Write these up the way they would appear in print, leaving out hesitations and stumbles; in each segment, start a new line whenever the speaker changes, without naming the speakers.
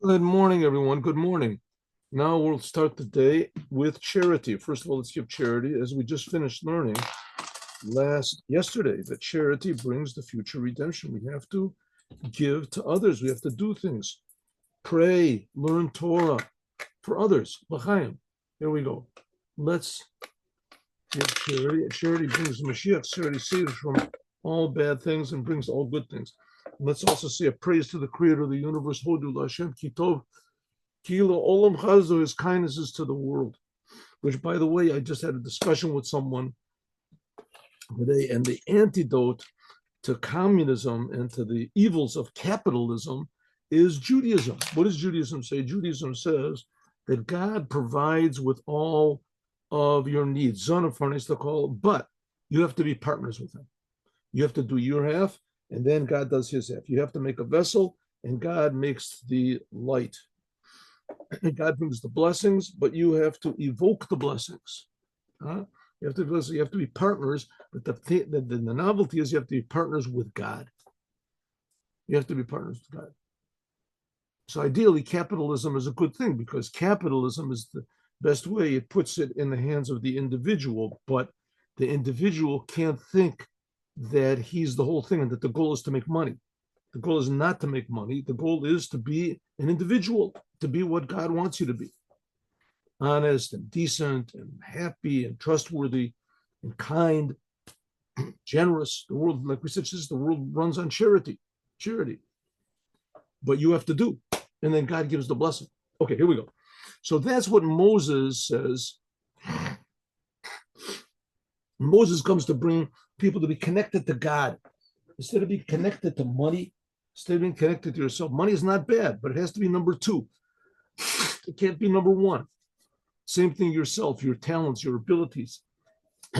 Good morning, everyone. Good morning. Now we'll start the day with charity. First of all, let's give charity. As we just finished learning yesterday, that charity brings the future redemption. We have to give to others. We have to do things. Pray, learn Torah for others. L'chaim. Here we go. Let's give charity. Charity brings Moshiach. Charity saves from all bad things and brings all good things. Let's also say a praise to the Creator of the universe. Hodu Lashem Kitov. Kilo Olam Chazo, his kindnesses to the world, which, by the way, I just had a discussion with someone today, and the antidote to communism and to the evils of capitalism is Judaism. What does Judaism say? Judaism says that God provides with all of your needs, but you have to be partners with him. You have to do your half, and then God does his half. You have to make a vessel, and God makes the light. And God brings the blessings, but you have to evoke the blessings. You have to be partners, but the novelty is you have to be partners with God. You have to be partners with God. So ideally, capitalism is a good thing because capitalism is the best way. It puts it in the hands of the individual, but the individual can't think that he's the whole thing and that the goal is to make money. The goal is not to make money. The goal is to be an individual, to be what God wants you to be. Honest and decent and happy and trustworthy and kind, generous. The world, like we said, the world runs on charity. But you have to do. And then God gives the blessing. Okay, here we go. So that's what Moses says. Moses comes to bring people to be connected to God. Instead of being connected to money, instead of being connected to yourself. Money is not bad, but it has to be number two. It can't be number one. Same thing yourself, your talents, your abilities,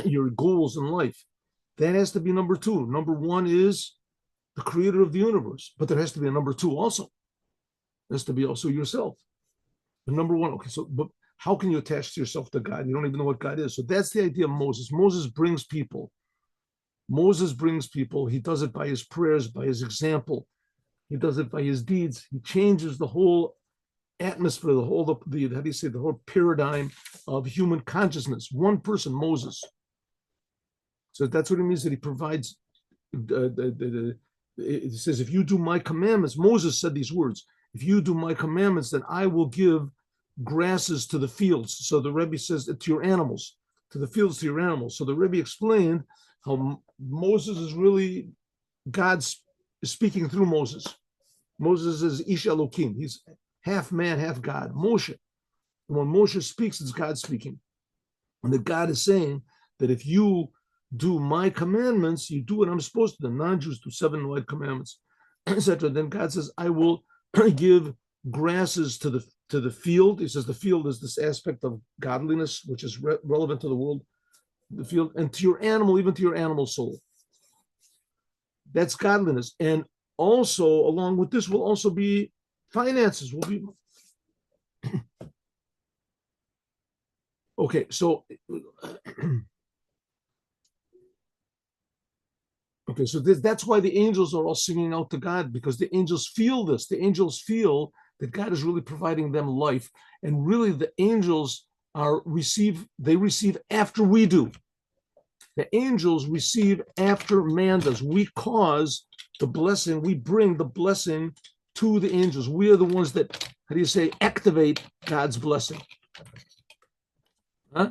your goals in life. That has to be number two. Number one is the creator of the universe, but there has to be a number two also. There has to be also yourself. The number one, okay, so but how can you attach yourself to God? You don't even know what God is. So that's the idea of Moses. Moses brings people. He does it by his prayers, by his example. He does it by his deeds. He changes the whole atmosphere, the whole paradigm of human consciousness. One person, Moses. So that's what it means that he provides. It says, if you do my commandments, Moses said these words, if you do my commandments, then I will give grasses to the fields. So the Rebbe says to your animals, to the fields, to your animals. So the Rebbe explained how Moses is really God's speaking through Moses. Moses is Ish Elokim. He's half man, half God. Moshe. And when Moshe speaks, it's God speaking. And that God is saying that if you do my commandments, you do what I'm supposed to. The non-Jews do 7 wide commandments, etc. Then God says, I will give grasses to the field. He says the field is this aspect of godliness, which is relevant to the world, the field, and to your animal, even to your animal soul. That's godliness. And also, along with this, will also be finances. Will be okay. So, that's why the angels are all singing out to God, because the angels feel this. The angels feel that God is really providing them life, and really the angels receive after we do. The angels receive after man does. We cause the blessing. We bring the blessing to the angels. We are the ones that, activate God's blessing. Huh?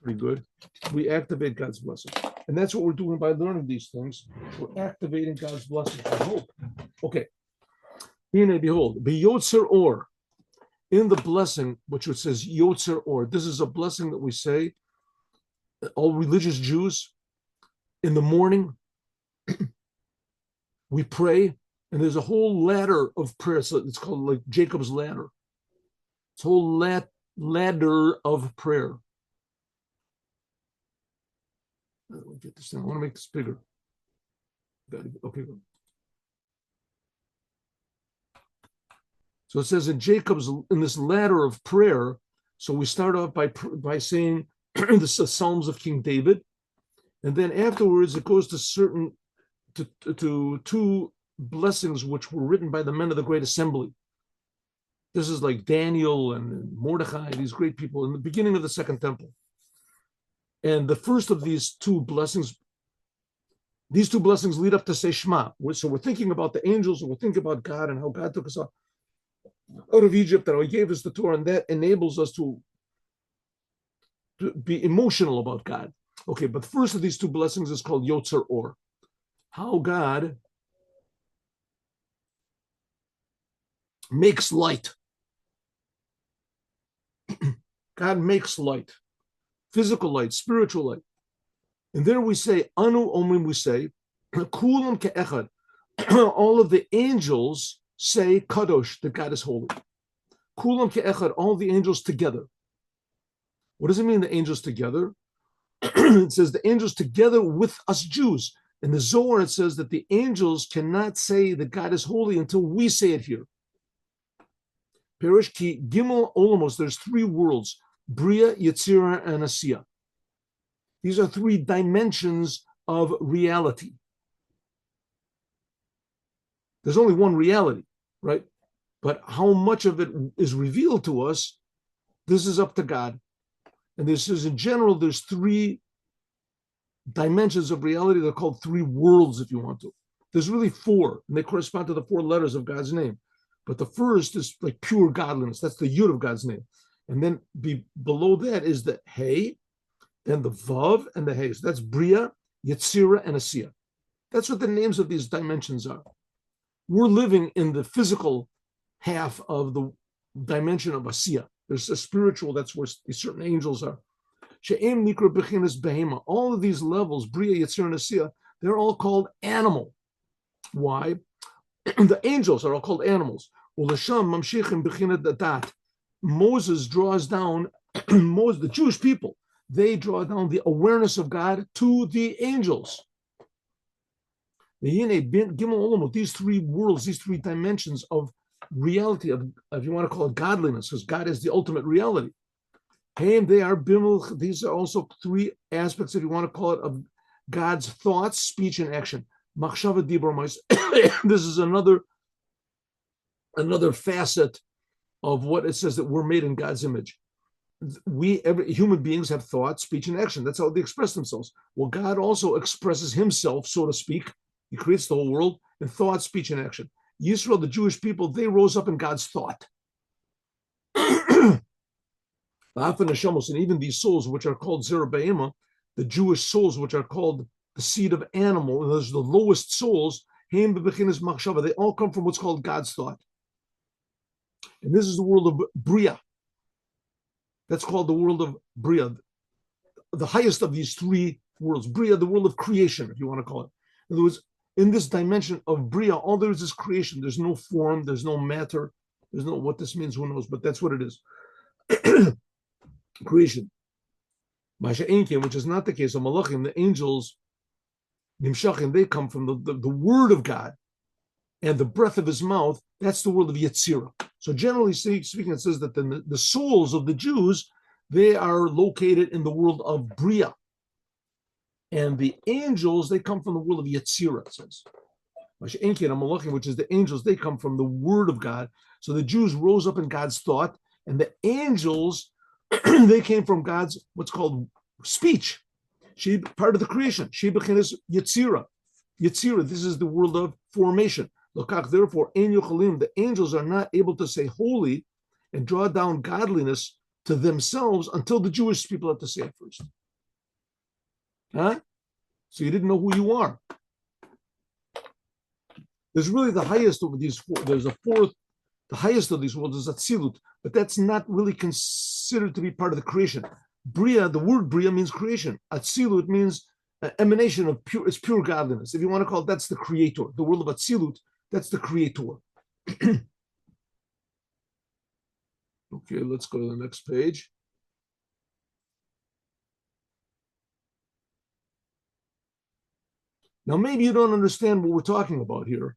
Pretty good. We activate God's blessing. And that's what we're doing by learning these things. We're activating God's blessing. I hope. Okay. Behold, be Yotzer Ohr. In the blessing, which it says Yotzer Ohr. This is a blessing that we say, all religious Jews, in the morning, we pray, and there's a whole ladder of prayer. So it's called like Jacob's ladder. It's a whole ladder of prayer. Let me get this down. I want to make this bigger. Okay. So it says in this ladder of prayer. So we start off by saying the Psalms of King David, and then afterwards it goes to two blessings which were written by the men of the great assembly. This is like Daniel and Mordechai, these great people in the beginning of the Second Temple. And the first of these two blessings lead up to say Shema. So we're thinking about the angels, and we're thinking about God and how God took us out of Egypt, and how He gave us the Torah, and that enables us to be emotional about God. Okay, but the first of these two blessings is called Torah Ohr. How God makes light. God makes light, physical light, spiritual light. And there we say, Anu Omrim, we say, Kulam Ke'echad. All of the angels say Kadosh, that God is holy. Kulam Ke'echad, all the angels together. What does it mean, the angels together? It says the angels together with us Jews. In the Zohar, it says that the angels cannot say that God is holy until we say it here. Perish ki Gimel Olamos, there's three worlds, Bria, Yetzirah, and Asiya. These are three dimensions of reality. There's only one reality, right? But how much of it is revealed to us, this is up to God. And this is, in general, there's three dimensions of reality. They're called three worlds, if you want to. There's really four, and they correspond to the four letters of God's name. But the first is like pure godliness. That's the Yud of God's name. And then below that is the Hey, then the Vav, and the Hey. So that's Bria, Yetzirah, and Asiya. That's what the names of these dimensions are. We're living in the physical half of the dimension of Asiya. There's a spiritual, that's where certain angels are. She'em nikra bechinas behema. All of these levels, Bria, Yetzirah, and Asiya, they're all called animal. Why? The angels are all called animals. Moses draws down, the Jewish people, they draw down the awareness of God to the angels. These three worlds, these three dimensions of reality, of if you want to call it godliness, because God is the ultimate reality. They are bimel. These are also three aspects, if you want to call it, of God's thoughts, speech, and action. Machshava dibur ma'is. This is another facet of what it says that we're made in God's image. Human beings have thought, speech, and action. That's how they express themselves. Well, God also expresses Himself, so to speak. He creates the whole world in thought, speech, and action. Yisrael, the Jewish people, they rose up in God's thought. And even these souls, which are called Zerah, the Jewish souls, which are called the seed of animal, and those are the lowest souls, they all come from what's called God's thought. And this is the world of Bria. That's called the world of Bria, the highest of these three worlds. Bria, the world of creation, if you want to call it. In other words, in this dimension of Bria, all there is creation. There's no form, there's no matter, there's no, what this means, who knows, but that's what it is. Creation. Which is not the case of Malachim, the angels, Nimshachim, they come from the word of God and the breath of His mouth. That's the world of Yetzirah. So generally speaking, it says that the souls of the Jews, they are located in the world of Bria. And the angels, they come from the world of Yetzirah, it says. Which is the angels, they come from the word of God. So the Jews rose up in God's thought, and the angels, they came from God's, what's called speech. She part of the creation. She bechinas Yetzirah. Yetzirah, this is the world of formation. Therefore, the angels are not able to say holy and draw down godliness to themselves until the Jewish people have to say it first. Huh? So you didn't know who you are. There's really the highest of these four. There's a fourth, the highest of these worlds is Atzilut, but that's not really considered to be part of the creation. Bria, the word Bria means creation. Atzilut means emanation of pure, it's pure godliness. If you want to call it, that's the creator. The world of Atzilut, that's the creator. Okay, let's go to the next page. Now, maybe you don't understand what we're talking about here,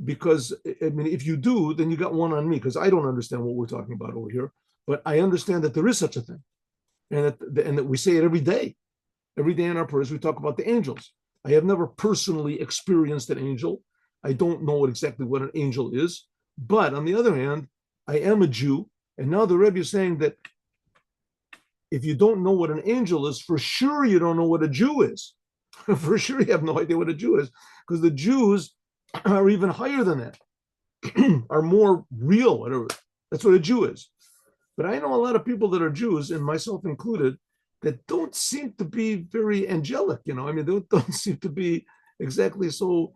because, I mean, if you do, then you got one on me, because I don't understand what we're talking about over here. But I understand that there is such a thing, and that we say it every day. Every day in our prayers, we talk about the angels. I have never personally experienced an angel. I don't know exactly what an angel is. But on the other hand, I am a Jew. And now the Rebbe is saying that if you don't know what an angel is, for sure you don't know what a Jew is. For sure you have no idea what a Jew is, because the Jews are even higher than that, are more real, whatever. That's what a Jew is. But I know a lot of people that are Jews, and myself included, that don't seem to be very angelic, I mean, they don't seem to be exactly so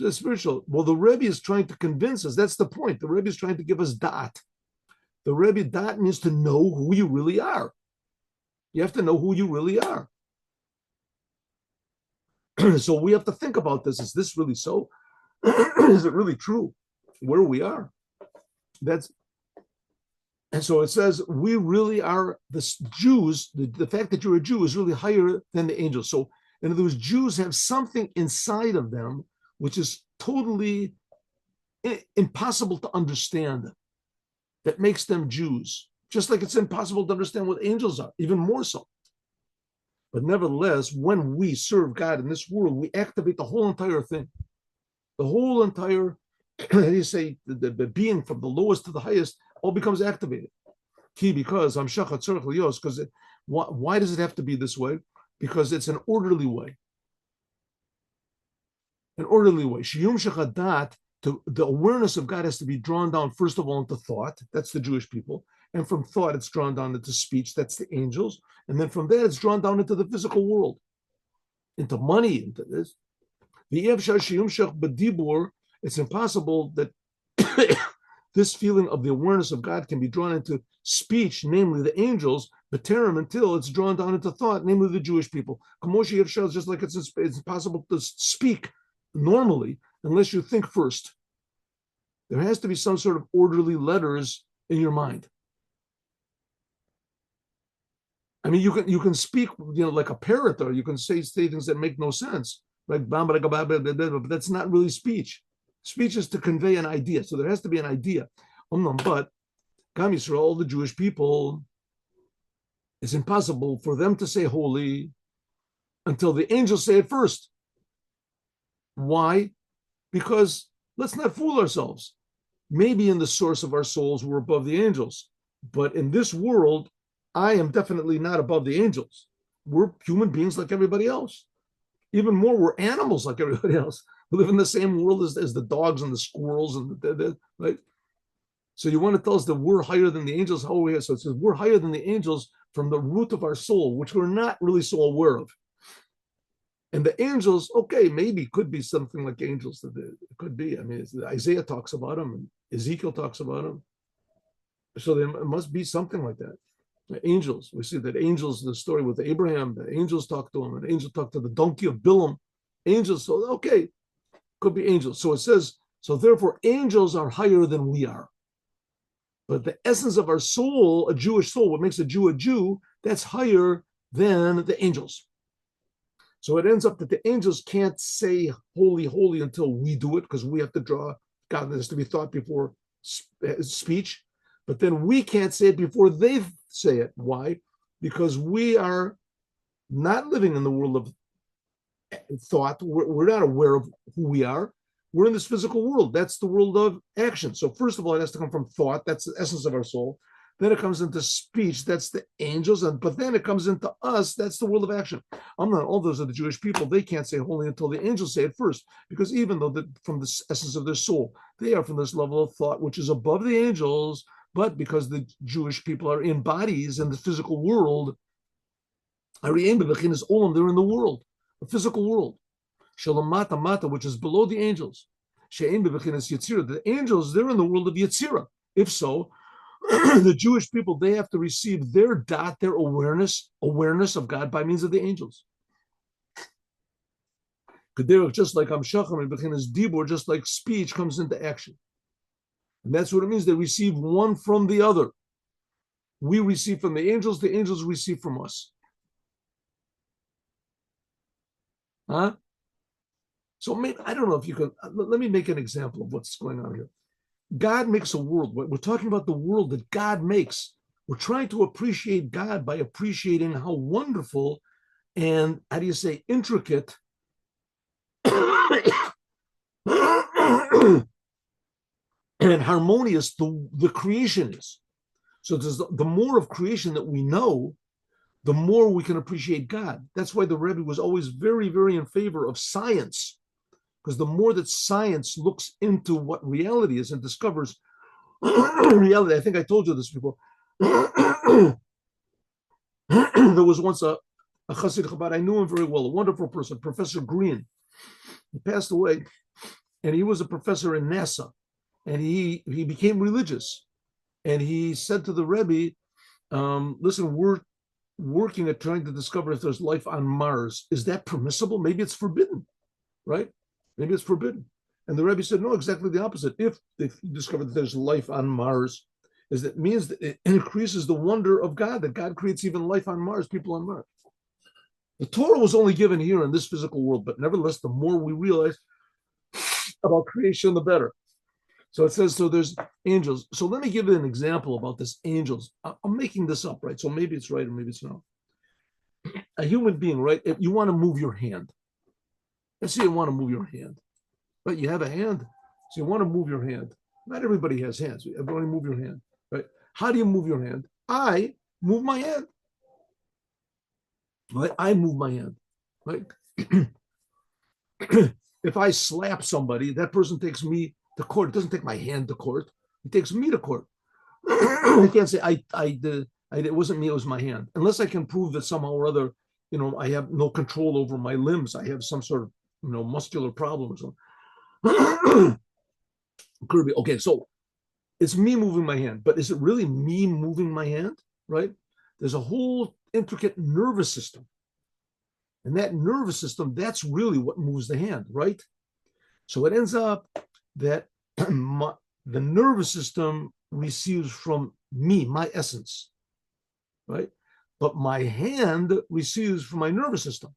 spiritual. Well, the Rebbe is trying to convince us. That's the point. The Rebbe is trying to give us da'at. The Rebbe da'at means to know who you really are. You have to know who you really are. So we have to think about this. Is this really so? Is it really true where we are? And so it says we really are the Jews. The fact that you're a Jew is really higher than the angels. So in other words, Jews have something inside of them which is totally impossible to understand, that makes them Jews. Just like it's impossible to understand what angels are, even more so. But nevertheless, when we serve God in this world, we activate the whole entire thing. The whole entire, how do you say, the being from the lowest to the highest all becomes activated. Because I'm shachat tzarich liyos, because why does it have to be this way? Because it's an orderly way. An orderly way. Shiyum shechadat, the awareness of God has to be drawn down, first of all, into thought. That's the Jewish people. And from thought, it's drawn down into speech. That's the angels. And then from there, it's drawn down into the physical world, into money, into this. It's impossible that this feeling of the awareness of God can be drawn into speech, namely the angels, until it's drawn down into thought, namely the Jewish people. Just like it's impossible to speak normally unless you think first. There has to be some sort of orderly letters in your mind. I mean, you can speak, like a parrot, or you can say things that make no sense, like but that's not really speech. Speech is to convey an idea, so there has to be an idea. But Gam Yisrael, all the Jewish people, it's impossible for them to say holy until the angels say it first. Why? Because let's not fool ourselves. Maybe in the source of our souls we're above the angels, but in this world, I am definitely not above the angels. We're human beings like everybody else. Even more, we're animals like everybody else. We live in the same world as the dogs and the squirrels and right. So you want to tell us that we're higher than the angels? How are we? So it says we're higher than the angels from the root of our soul, which we're not really so aware of. And the angels, okay, maybe could be something like angels. It could be. I mean, Isaiah talks about them, and Ezekiel talks about them. So there must be something like that. The angels, we see that angels, the story with Abraham, the angels talk to him, and the angel talked to the donkey of Bilam. Angels, so okay, could be angels. So it says, so therefore angels are higher than we are. But the essence of our soul, a Jewish soul, what makes a Jew, that's higher than the angels. So it ends up that the angels can't say holy, holy until we do it, because we have to draw God. There has to be thought before speech. But then we can't say it before they say it. Why? Because we are not living in the world of thought. We're not aware of who we are. We're in this physical world. That's the world of action. So first of all, it has to come from thought. That's the essence of our soul. Then it comes into speech. That's the angels. But then it comes into us. That's the world of action. All those are the Jewish people. They can't say holy until the angels say it first. Because even though from the essence of their soul, they are from this level of thought, which is above the angels. But because the Jewish people are in bodies in the physical world, they're in the world, the physical world. Shalamata Mata, which is below the angels. The angels, they're in the world of Yetzirah. If so, the Jewish people, they have to receive their dot, their awareness of God by means of the angels. Just like Amshacham and Dibur, just like speech comes into action. And that's what it means. They receive one from the other. We receive from the angels receive from us. Huh? So maybe, I don't know if you can, let me make an example of what's going on here. God makes a world. We're talking about the world that God makes. We're trying to appreciate God by appreciating how wonderful and, intricate and harmonious the creation is. So the more of creation that we know, the more we can appreciate God. That's why the Rebbe was always very, very in favor of science, because the more that science looks into what reality is and discovers reality, I think I told you this before. There was once a Chassid Chabad, I knew him very well, a wonderful person, Professor Green. He passed away, and he was a professor in NASA, and he became religious. And he said to the Rebbe, listen, we're working at trying to discover if there's life on Mars. Is that permissible? Maybe it's forbidden, right? Maybe it's forbidden. And the Rebbe said, no, exactly the opposite. If they discover that there's life on Mars, that means that it increases the wonder of God, that God creates even life on Mars, people on Mars. The Torah was only given here in this physical world, but nevertheless, the more we realize about creation, the better. So it says, so there's angels. So let me give you an example about this angels. I'm making this up, right? So maybe it's right or maybe it's not. A human being, right? If you want to move your hand, let's say you want to move your hand, right? You have a hand, so you want to move your hand. Not everybody has hands. Everybody move your hand, right? How do you move your hand? I move my hand. Right? I move my hand, right? If I slap somebody, that person takes me to court. It doesn't take my hand to court. It takes me to court. I can't say it wasn't me, it was my hand. Unless I can prove that somehow or other, I have no control over my limbs. I have some sort of, muscular problem or something. Could be. Okay, so it's me moving my hand, but is it really me moving my hand, right? There's a whole intricate nervous system. And that nervous system, that's really what moves the hand, right? So it ends up that the nervous system receives from me, my essence, right? But my hand receives from my nervous system.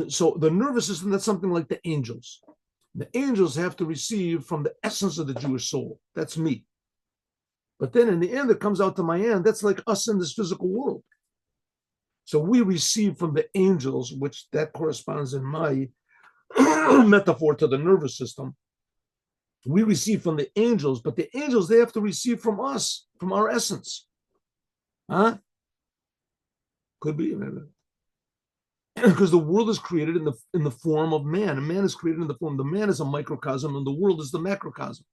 So the nervous system, that's something like the angels. The angels have to receive from the essence of the Jewish soul. That's me. But then in the end, it comes out to my hand. That's like us in this physical world. So we receive from the angels, which that corresponds in my metaphor to the nervous system. We receive from the angels, but the angels, they have to receive from us, from our essence. Huh? Could be. Because the world is created in the form of man, and man is created in the form. The man is a microcosm, and the world is the macrocosm.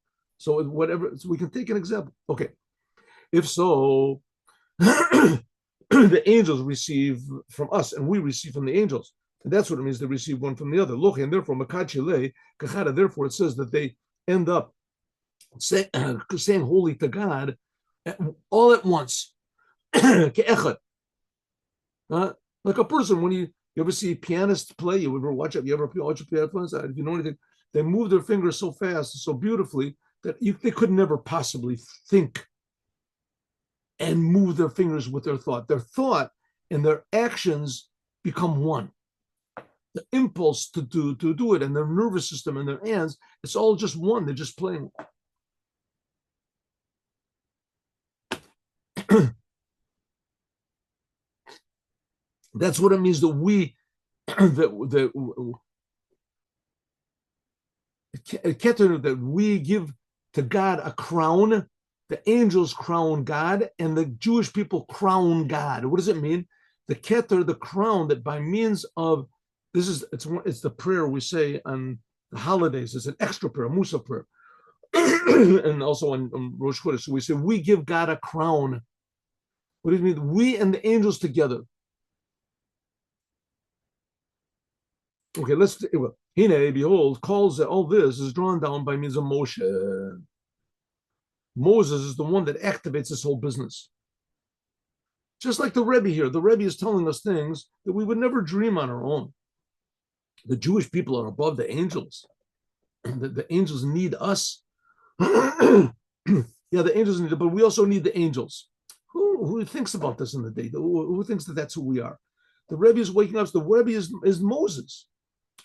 So whatever, so we can take an example. Okay, if so, the angels receive from us, and we receive from the angels. And that's what it means to receive one from the other. Look, and therefore, therefore, it says that they end up saying holy to God all at once. Like a person, when you ever see pianists play, you ever watch a piano player? If you know anything, they move their fingers so fast, so beautifully, that they could never possibly think and move their fingers with their thought. Their thought and their actions become one. The impulse to do it, and their nervous system and their hands, it's all just one. They're just playing. That's what it means that we that we give to God a crown. The angels crown God, and the Jewish people crown God. What does it mean? The keter, the crown, that by means of it's the prayer we say on the holidays. It's an extra prayer, a Musa prayer, and also on Rosh Chodesh. So we say we give God a crown. What does it mean? We and the angels together. Okay, Hine, behold, calls that all this is drawn down by means of Moshe. Moses is the one that activates this whole business. Just like the Rebbe here. The Rebbe is telling us things that we would never dream on our own. The Jewish people are above the angels. The angels need us. Yeah, the angels need it, but we also need the angels. Who thinks about this in the day? Who thinks that that's who we are? The Rebbe is waking up. The Rebbe is Moses.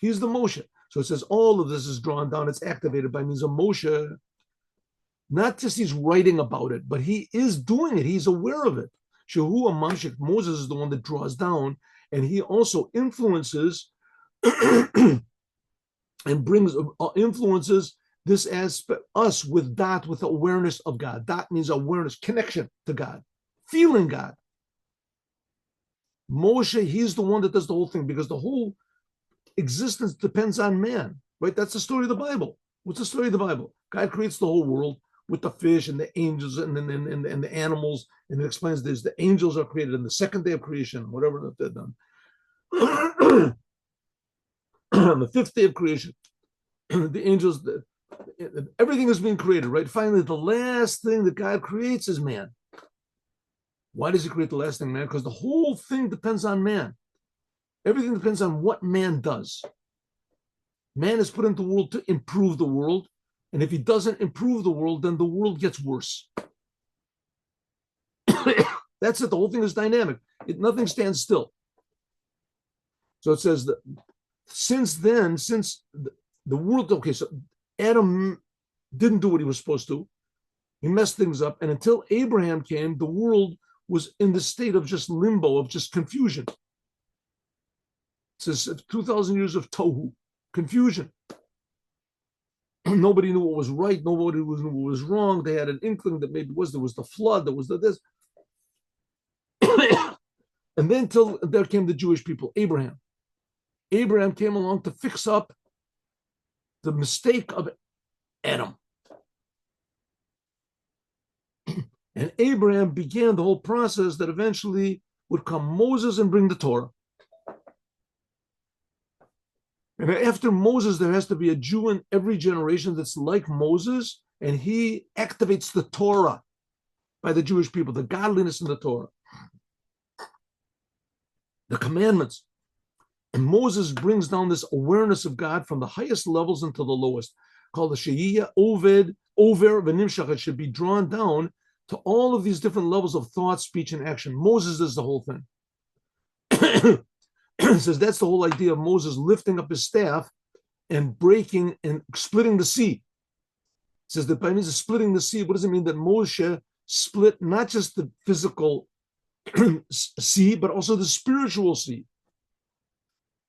He's the Moshe. So it says all of this is drawn down. It's activated by means of Moshe. Not just he's writing about it, but he is doing it. He's aware of it. Shehu Moshe, Moses is the one that draws down, and he also influences and brings influences this aspect, us with dot, with awareness of God. Dot means awareness, connection to God, feeling God. Moshe, he's the one that does the whole thing because the whole existence depends on man, right? That's the story of the Bible. What's the story of the Bible? God creates the whole world with the fish and the angels and the animals, and it explains this. The angels are created in the second day of creation, whatever they're done. On the fifth day of creation, the angels, everything is being created, right? Finally, the last thing that God creates is man. Why does he create the last thing, man? Because the whole thing depends on man. Everything depends on what man does. Man is put into the world to improve the world. And if he doesn't improve the world, then the world gets worse. That's it. The whole thing is dynamic. Nothing stands still. So it says that since then, since the world, okay, so Adam didn't do what he was supposed to. He messed things up. And until Abraham came, the world was in the state of just limbo, of just confusion. It says 2,000 years of tohu, confusion. Nobody knew what was right. Nobody knew what was wrong. They had an inkling that maybe there was the flood, there was this. And then till there came the Jewish people, Abraham. Abraham came along to fix up the mistake of Adam. And Abraham began the whole process that eventually would come Moses and bring the Torah. And after Moses, there has to be a Jew in every generation that's like Moses, and he activates the Torah by the Jewish people, the godliness in the Torah, the commandments. And Moses brings down this awareness of God from the highest levels into the lowest, called the Sheiyah Oved, Over, V'nimshach. It should be drawn down to all of these different levels of thought, speech, and action. Moses is the whole thing. It says that's the whole idea of Moses lifting up his staff and breaking and splitting the sea. It says that by means of splitting the sea, what does it mean that Moshe split not just the physical sea, but also the spiritual sea?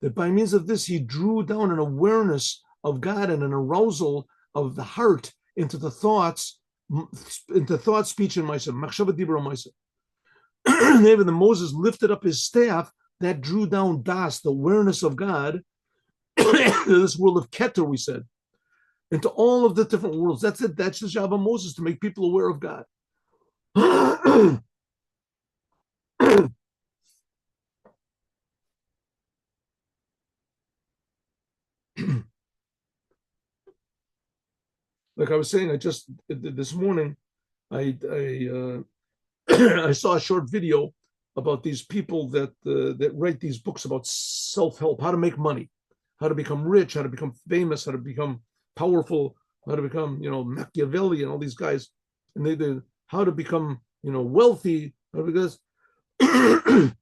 That by means of this, he drew down an awareness of God and an arousal of the heart into the thoughts, into thought, speech, and ma'aseh. Machshava dibra ma'aseh. Even the Moses lifted up his staff, that drew down das, the awareness of God, this world of Keter, we said, into all of the different worlds. That's it. That's the job of Moses, to make people aware of God. Like I was saying, this morning, I I saw a short video about these people that write these books about self-help, how to make money, how to become rich, how to become famous, how to become powerful, how to become, Machiavelli and all these guys, and they how to become, wealthy, because and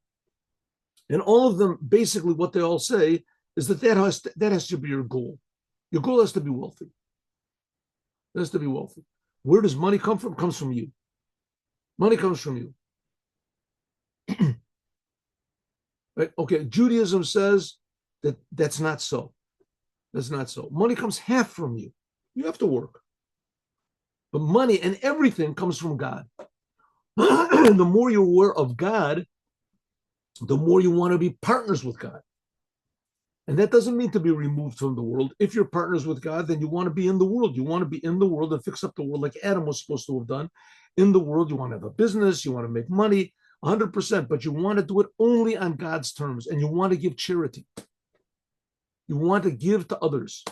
all of them, basically what they all say is that has to be your goal. Your goal has to be wealthy. It has to be wealthy. Where does money come from? It comes from you. Money comes from you. Right? Okay, Judaism says that that's not so. That's not so. Money comes half from you. You have to work. But money and everything comes from God. The more you're aware of God, the more you want to be partners with God. And that doesn't mean to be removed from the world. If you're partners with God, then you want to be in the world. You want to be in the world and fix up the world like Adam was supposed to have done. In the world, you want to have a business, you want to make money, 100%, but you want to do it only on God's terms, and you want to give charity. You want to give to others.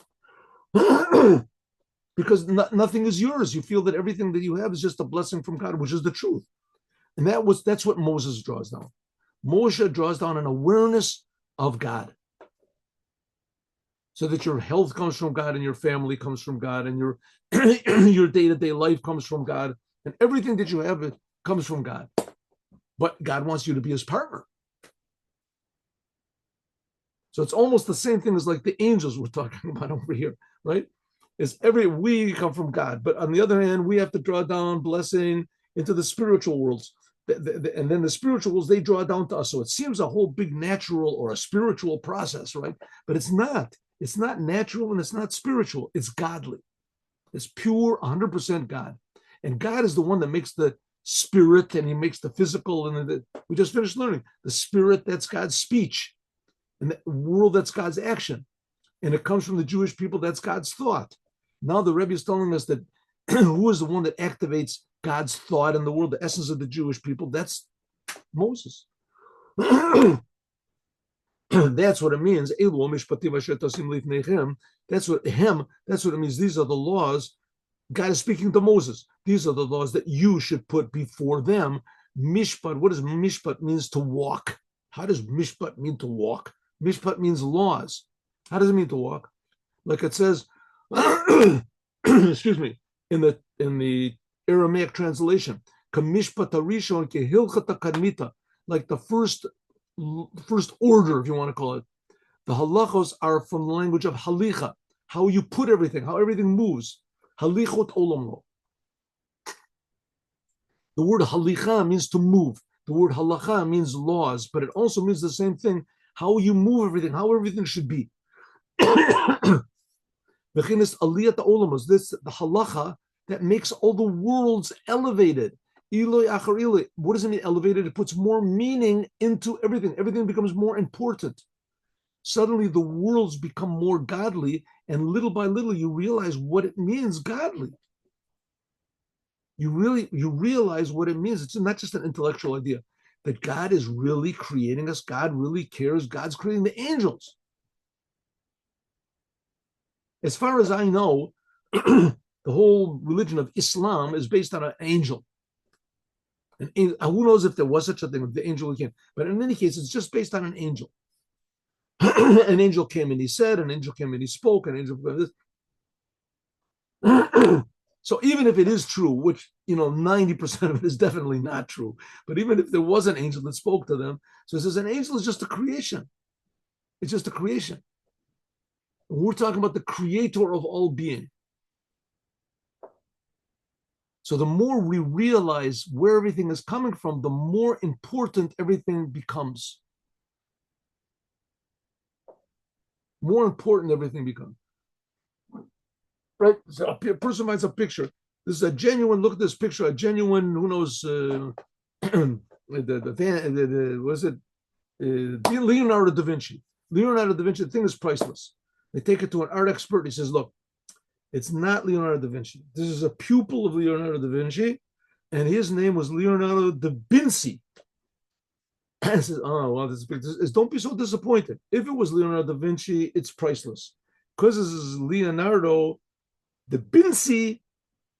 Because nothing is yours. You feel that everything that you have is just a blessing from God, which is the truth. And that's what Moses draws down. Moshe draws down an awareness of God, so that your health comes from God, and your family comes from God, and your your day-to-day life comes from God, and everything that you have, it comes from God. But God wants you to be his partner. So it's almost the same thing as like the angels we're talking about over here, right? We come from God, but on the other hand, we have to draw down blessing into the spiritual worlds. And then the spiritual worlds, they draw down to us. So it seems a whole big natural or a spiritual process, right? But it's not. It's not natural and it's not spiritual. It's godly. It's pure, 100% God. And God is the one that makes the spirit and he makes the physical. And we just finished learning the spirit, that's God's speech. And the world, that's God's action. And it comes from the Jewish people, that's God's thought. Now the Rebbe is telling us that who is the one that activates God's thought in the world, the essence of the Jewish people? That's Moses. That's what it means. That's what it means. These are the laws. God is speaking to Moses. These are the laws that you should put before them. Mishpat, what does mishpat means to walk? How does mishpat mean to walk? Mishpat means laws. How does it mean to walk? Like it says, excuse me, in the Aramaic translation, kamishpat harishon kehilchata kadmita, like the first order, if you want to call it. The halachos are from the language of halicha, how you put everything, how everything moves. Halichot olamlo. The word halicha means to move. The word halacha means laws, but it also means the same thing, how you move everything, how everything should be. The halacha that makes all the worlds elevated. What does it mean elevated? It puts more meaning into everything. Everything becomes more important. Suddenly the worlds become more godly, and little by little you realize what it means godly. You realize what it means. It's not just an intellectual idea, that God is really creating us. God really cares. God's creating the angels. As far as I know, the whole religion of Islam is based on an angel. And who knows if there was such a thing with the angel again? But in any case, it's just based on an angel. An angel came and he said, an angel came and he spoke, an angel came this. So even if it is true, which 90% of it is definitely not true, but even if there was an angel that spoke to them, so it says an angel is just a creation. It's just a creation. We're talking about the creator of all being. So the more we realize where everything is coming from, the more important everything becomes. More important everything becomes. Right? So a person finds a picture. This is a genuine, look at this picture, a genuine, who knows, Leonardo da Vinci. Leonardo da Vinci, the thing is priceless. They take it to an art expert. He says, look, it's not Leonardo da Vinci. This is a pupil of Leonardo da Vinci, and his name was Leonardo da Vinci. And says, oh, well, don't be so disappointed. If it was Leonardo da Vinci, it's priceless. Because this is Leonardo da Vinci,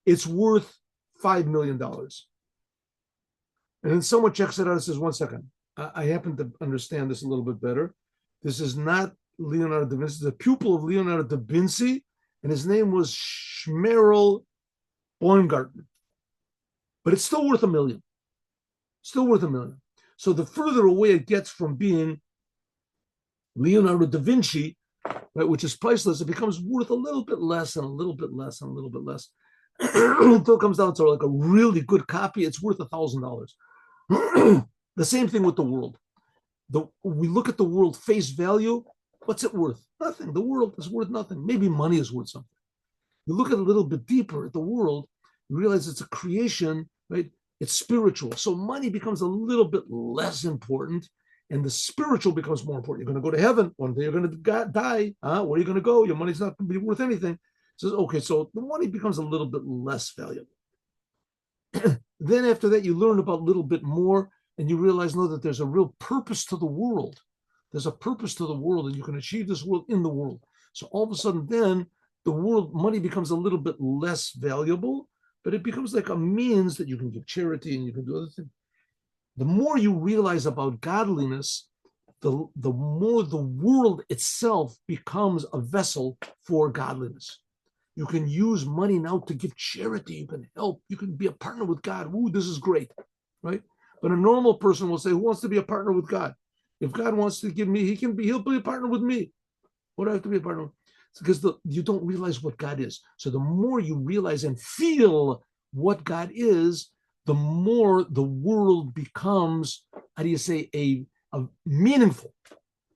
it's worth $5 million. And then someone checks it out and says, 1 second, I happen to understand this a little bit better. This is not Leonardo da Vinci. This is a pupil of Leonardo da Vinci, and his name was Schmerl Baumgarten. But it's still worth $1 million. Still worth $1 million. So the further away it gets from being Leonardo da Vinci, right, which is priceless, it becomes worth a little bit less and a little bit less and a little bit less until it comes down to like a really good copy. It's worth $1,000. The same thing with the world. We look at the world face value. What's it worth? Nothing. The world is worth nothing. Maybe money is worth something. You look at a little bit deeper at the world, you realize it's a creation, right? It's spiritual. So money becomes a little bit less important, and the spiritual becomes more important. You're going to go to heaven. One day you're going to die. Where are you going to go? Your money's not going to be worth anything. Says, okay, so the money becomes a little bit less valuable. Then after that, you learn about a little bit more, and you realize, no, that there's a real purpose to the world. There's a purpose to the world, and you can achieve this world in the world. So all of a sudden, then the world money becomes a little bit less valuable, but it becomes like a means that you can give charity and you can do other things. The more you realize about godliness, the more the world itself becomes a vessel for godliness. You can use money now to give charity. You can help. You can be a partner with God. Ooh, this is great, right? But a normal person will say, who wants to be a partner with God? If God wants to give me, he'll be a partner with me. What do I have to be a partner with? It's because you don't realize what God is. So the more you realize and feel what God is, the more the world becomes, how do you say, a meaningful.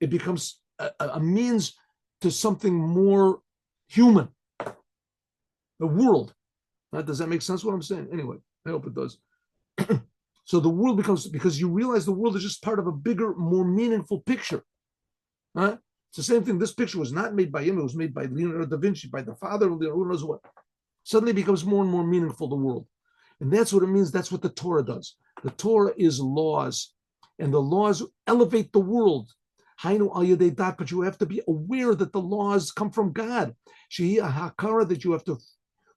It becomes a means to something more human, the world. Does that make sense what I'm saying? Anyway, I hope it does. So the world becomes, because you realize the world is just part of a bigger, more meaningful picture. It's the same thing. This picture was not made by him. It was made by Leonardo da Vinci, by the father of Leonardo, who knows what. Suddenly it becomes more and more meaningful, the world. And that's what it means. That's what the Torah does. The Torah is laws, and the laws elevate the world. But you have to be aware that the laws come from God. That you have to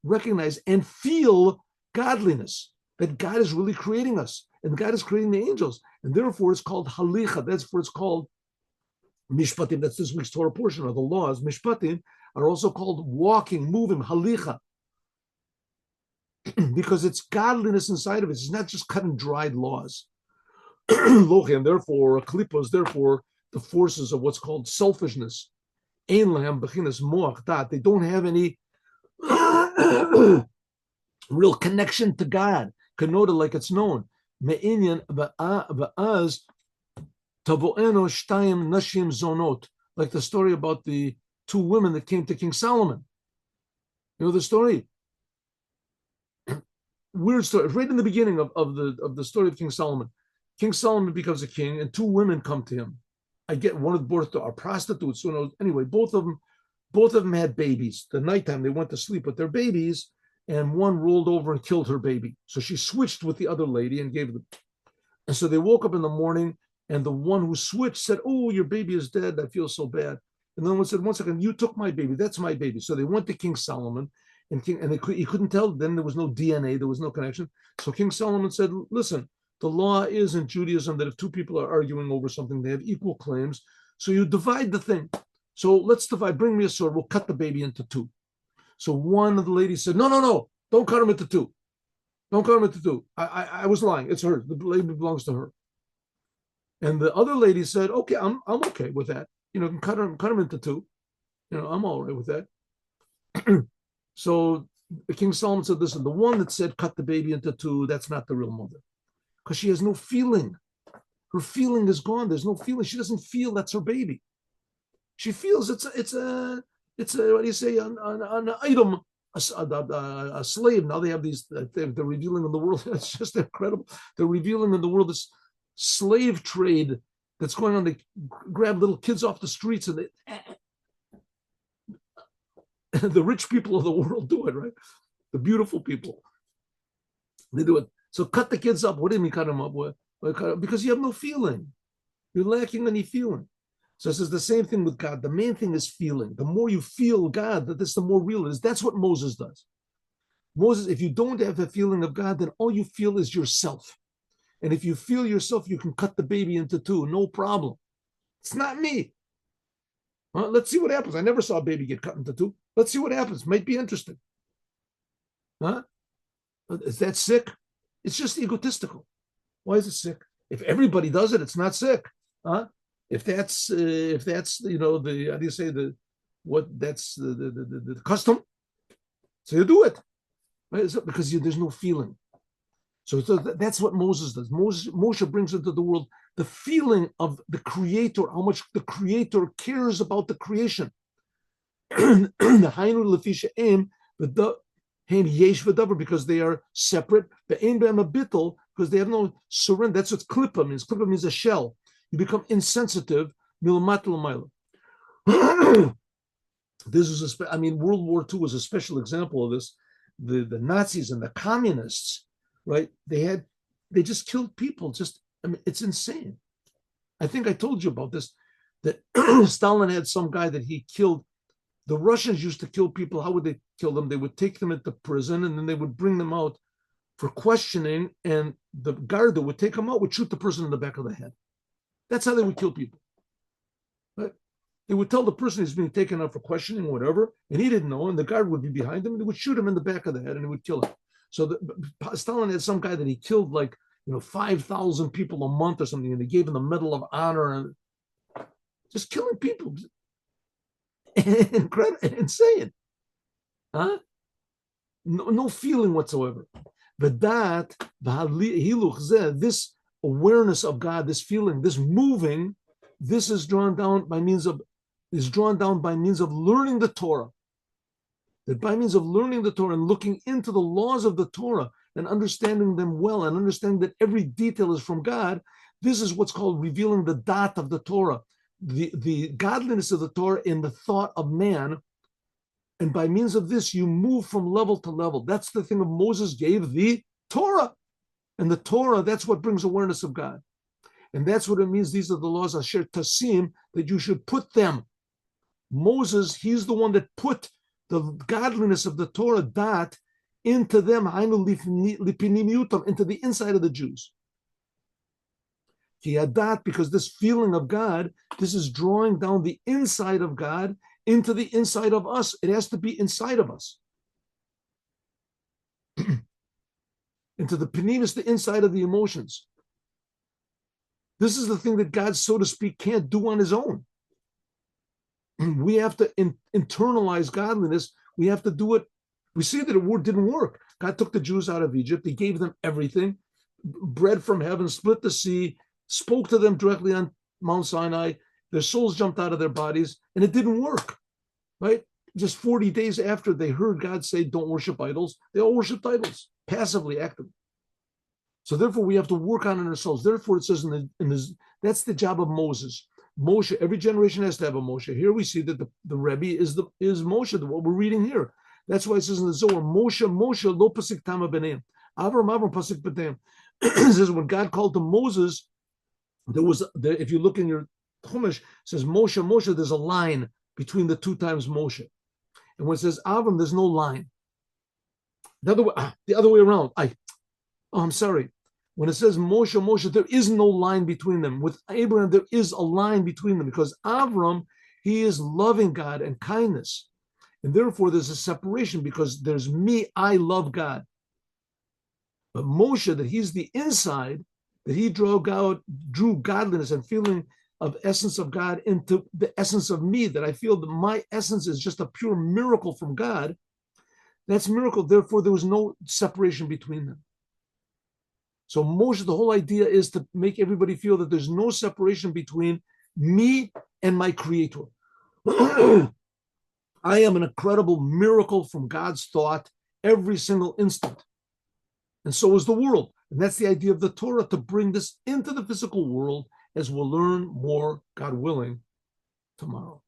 recognize and feel godliness, that God is really creating us, and God is creating the angels. And therefore it's called halicha. That's what it's called mishpatim. That's this week's Torah portion of the laws. Mishpatim are also called walking, moving, halicha. Because it's godliness inside of it. It's not just cut and dried laws. And therefore, klipos, therefore, the forces of what's called selfishness, they don't have any real connection to God, kanota, like it's known. Like the story about the two women that came to King Solomon. You know the story? Weird story. Right in the beginning of the story of King Solomon. King Solomon becomes a king, and two women come to him. I get one of both are prostitutes. So anyway, both of them had babies. The nighttime they went to sleep with their babies, and one rolled over and killed her baby. So she switched with the other lady and gave them. And so they woke up in the morning, and the one who switched said, "Oh, your baby is dead. I feel so bad." And then one said, "1 second, you took my baby. That's my baby." So they went to King Solomon, and he couldn't tell. Then there was no DNA. There was no connection. So King Solomon said, "Listen, the law is in Judaism that if two people are arguing over something, they have equal claims. So you divide the thing. So let's divide. Bring me a sword. We'll cut the baby into two." So one of the ladies said, "No, don't cut him into two. Don't cut him into two. I was lying. It's hers. The baby belongs to her." And the other lady said, "Okay, I'm okay with that. Cut him into two. I'm all right with that." So King Solomon said, "Listen, the one that said cut the baby into two, that's not the real mother, because she has no feeling. Her feeling is gone. There's no feeling. She doesn't feel that's her baby. She feels it's a what do you say, an item, a slave." Now they have these. They're revealing in the world. It's just incredible. They're revealing in the world this slave trade that's going on. They grab little kids off the streets, and the rich people of the world do it, right? The beautiful people, they do it. So cut the kids up. What do you mean cut them up? Because you have no feeling. You're lacking any feeling. So this is the same thing with God. The main thing is feeling. The more you feel God, that's the more real it is. That's what Moses does. Moses, if you don't have a feeling of God, then all you feel is yourself. And if you feel yourself, you can cut the baby into two, no problem. It's not me. Let's see what happens. I never saw a baby get cut into two. Let's see what happens. Might be interesting. Is that sick? It's just egotistical. Why is it sick? If everybody does it, it's not sick. If that's the how do you say the custom? So you do it, right? Because there's no feeling. So that's what Moses does. Moshe brings into the world the feeling of the Creator, how much the Creator cares about the creation. The Hainu Lefisha Aim, the Haim Yesh V'Davar, because they are separate. The Aim B'Am Abital, because they have no surrender. That's what Klippa means. Klippa means a shell. You become insensitive. Milamat l'mayla. This is World War II was a special example of this. The Nazis and the communists, right? They just killed people. It's insane. I think I told you about this, that Stalin had some guy that he killed. The Russians used to kill people. How would they kill them? They would take them into prison, and then they would bring them out for questioning, and the guard that would take them out would shoot the person in the back of the head. That's how they would kill people. Right? They would tell the person he's being taken out for questioning or whatever, and he didn't know, and the guard would be behind him, and they would shoot him in the back of the head, and he would kill him. So Stalin had some guy that he killed 5,000 people a month or something, and they gave him the Medal of Honor, and just killing people. Incredible, insane. No feeling whatsoever. But this awareness of God, this feeling, this moving, this is drawn down by means of is drawn down by means of learning the Torah. That by means of learning the Torah and looking into the laws of the Torah and understanding them well and understanding that every detail is from God, this is what's called revealing the dot of the Torah, the godliness of the Torah in the thought of man. And by means of this, you move from level to level. That's the thing of Moses gave the Torah. And the Torah, that's what brings awareness of God. And that's what it means. These are the laws, Asher Tasim, that you should put them. Moses, he's the one that put the godliness of the Torah dot into them, into the inside of the Jews. Because this feeling of God, this is drawing down the inside of God into the inside of us. It has to be inside of us. Into the panimis, the inside of the emotions. This is the thing that God, so to speak, can't do on his own. We have to internalize godliness. We have to do it. We see that it didn't work. God took the Jews out of Egypt. He gave them everything. Bread from heaven, split the sea, spoke to them directly on Mount Sinai. Their souls jumped out of their bodies, and it didn't work, right? Just 40 days after they heard God say, don't worship idols, they all worshiped idols, passively, actively. So therefore, we have to work on it ourselves. Therefore, it says that's the job of Moses. Moshe, every generation has to have a Moshe. Here we see that the Rebbe is Moshe, what we're reading here. That's why it says in the Zohar, Moshe lo pasik tama b'neim. Avram pasik b'neim. It says when God called to Moses, if you look in your Chumash, it says Moshe, there's a line between the two times Moshe. And when it says Avram, there's no line. The other way around. I'm sorry. When it says Moshe, there is no line between them. With Abraham, there is a line between them because Avram, he is loving God and kindness. And therefore, there's a separation because there's me, I love God. But Moshe, that he's the inside, that he drew godliness and feeling of essence of God into the essence of me, that I feel that my essence is just a pure miracle from God. That's miracle. Therefore, there was no separation between them. So Moshe, the whole idea is to make everybody feel that there's no separation between me and my creator. I am an incredible miracle from God's thought every single instant. And so is the world. And that's the idea of the Torah, to bring this into the physical world, as we'll learn more, God willing, tomorrow.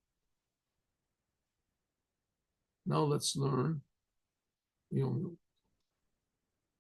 Now let's learn Yom Yom.